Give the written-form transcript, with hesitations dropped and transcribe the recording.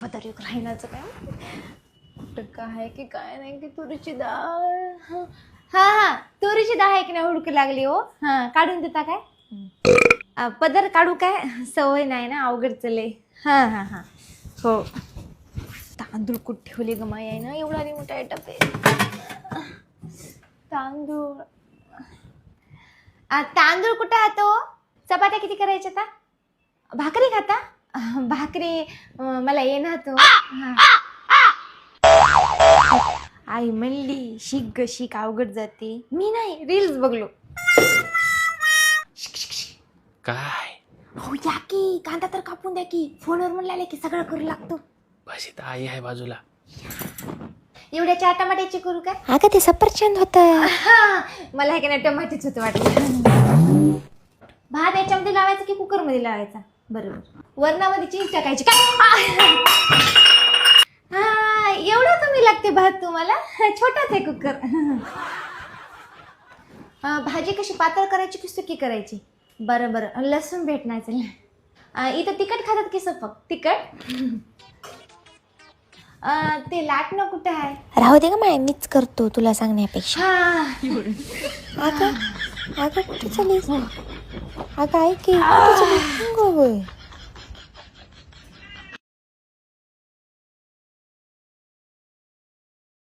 पदारी राहिनाचं काय कुठं काय की काय नाही की तुरीची डाळ. हा हा तुरीची डाळ आहे की नाही हुडकू लागली हो. हा काढून देता काय पदर काढू काय सवय नाही ना अवघड चले. हा हा हा हो तांदूळ कुठे ठेवले ग माई आहे ना एवढा नाही मोठा डबे तांदूळ. तांदूळ कुठं आहे चपात्या किती करायच्या आता भाकरी खाता भाकरी मला येणार तो. आई म्हणली शिक ग शिक अवघड जाते मी नाही रील्स बघलो. काय हो या की कांदा तर कापून द्या की फोनवर म्हणले की सगळं करू लागतो. बस इथं आई आहे बाजूला. एवढ्या 4 टमाट्याची करू काय अगं ते सफरचंद होतं. मला हे की नाही टमाटीच होतं वाटलं. भात याच्यामध्ये लावायचा की कुकर मध्ये लावायचा बरोबर वरणामध्ये चीज टाकायची काय. हा एवढं कमी लागते भात तुम्हाला छोटाच आहे कुकर. भाजी कशी पातळ करायची की सुकी करायची बरं बरं लसूण भेटणार चला. इथं तिखट खातात की सपक तिखट. ते लाटणं कुठं आहे राहू दे ग माय मीच करतो तुला सांगण्यापेक्षा. अगं अगं कुठे चालीस अगं ऐक की